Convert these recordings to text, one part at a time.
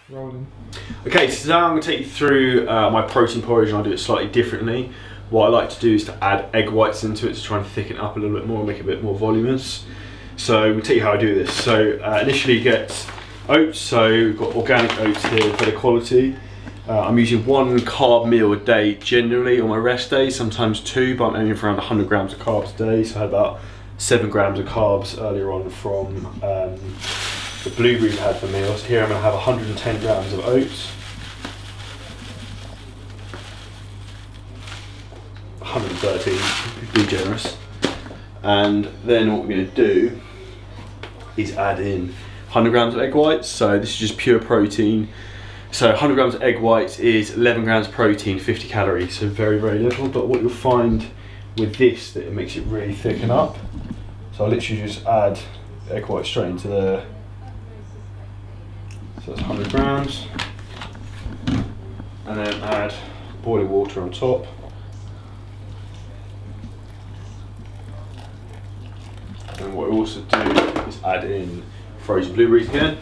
Rolling. Okay, so now I'm going to take you through my protein porridge, and I'll do it slightly differently. What I like to do is to add egg whites into it to try and thicken it up a little bit more and make it a bit more voluminous. So we'll tell you how I do this. So initially you get oats, so we've got organic oats here, better quality. I'm using 1 carb meal a day generally on my rest days, sometimes 2, but I'm aiming for around 100 grams of carbs a day. So I had about 7 grams of carbs earlier on from the blueberries I had for meals. Here I'm going to have 110 grams of oats, 113, be generous. And then what we're going to do is add in 100 grams of egg whites. So this is just pure protein. So 100 grams of egg whites is 11 grams of protein, 50 calories. So very, very little. But what you'll find with this, that it makes it really thicken up. So I'll literally just add egg white straight into there. So that's 100 grams. And then add boiling water on top. And what we also do is add in frozen blueberries again.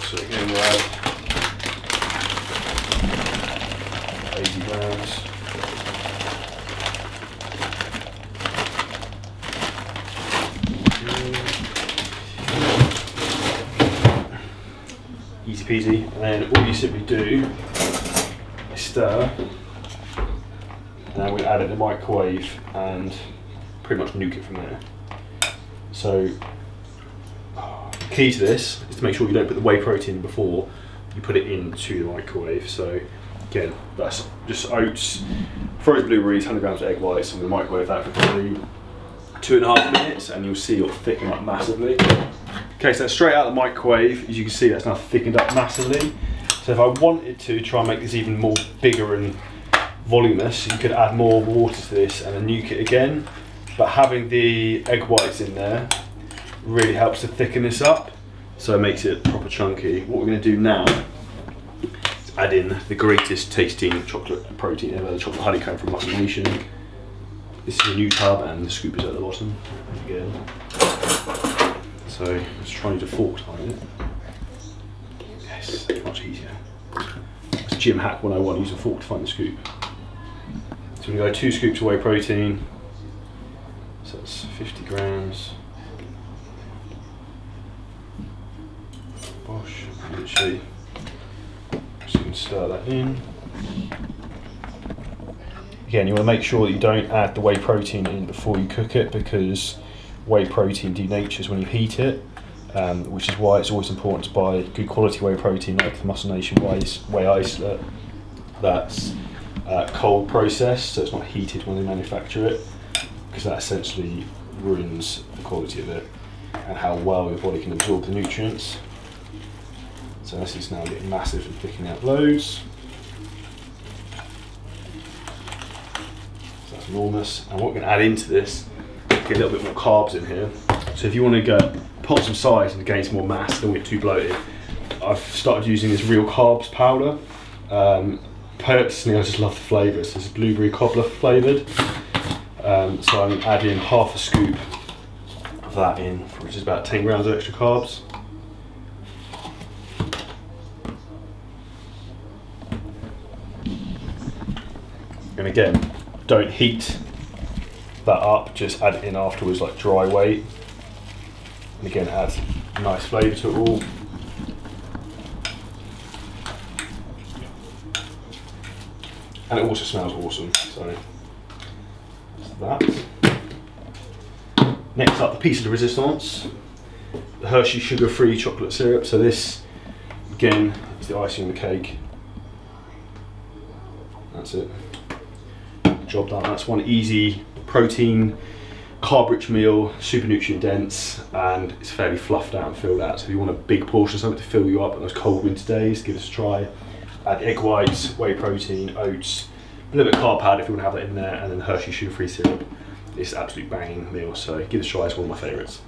So again we'll add 80 grams. Easy peasy. And then all you simply do is stir. Now we add it in the microwave and pretty much nuke it from there. So the key to this is to make sure you don't put the whey protein before you put it into the microwave. So again, that's just oats, frozen blueberries, 100 grams of egg whites, and we microwave that for probably 2.5 minutes, and you'll see it'll thicken up massively. Okay, so that's straight out of the microwave. As you can see, that's now thickened up massively. So if I wanted to try and make this even more bigger and voluminous, you could add more water to this and then nuke it again, but having the egg whites in there really helps to thicken this up, so it makes it proper chunky. What we're going to do now is add in the greatest tasting chocolate protein ever, the chocolate honeycomb from Muscle Nation. This is a new tub and the scoop is at the bottom again. So let's try and use a fork to find it. Yes, much easier. It's gym hack 101, use a fork to find the scoop. So we're going to go 2 scoops of whey protein, so that's 50 grams. Bosh, literally, just going to stir that in. Again, you want to make sure that you don't add the whey protein in before you cook it, because whey protein denatures when you heat it, which is why it's always important to buy good quality whey protein like the Muscle Nation Whey isolate that's cold processed, so it's not heated when they manufacture it, because that essentially ruins the quality of it and how well your body can absorb the nutrients. So this is now getting massive and thickening out loads. So that's enormous. And what we're going to add into this, get a little bit more carbs in here. So if you want to put on some size and gain some more mass, don't get too bloated, I've started using this real carbs powder. Personally, I just love the flavour. It's this blueberry cobbler flavoured. So I'm adding half a scoop of that in, which is about 10 grams of extra carbs. And again, don't heat that up, just add it in afterwards like dry weight. And again, add a nice flavour to it all. And it also smells awesome, so that's that. Next up, the piece of the resistance, the Hershey sugar-free chocolate syrup. So this, again, is the icing on the cake. That's it. Job done. That's one easy protein, carb-rich meal, super nutrient dense, and it's fairly fluffed out and filled out. So if you want a big portion of something to fill you up on those cold winter days, give this a try. Add egg whites, whey protein, oats, a little bit of carb powder if you want to have that in there, and then Hershey sugar-free syrup. It's an absolute banging meal, so give this a try. It's one of my favourites.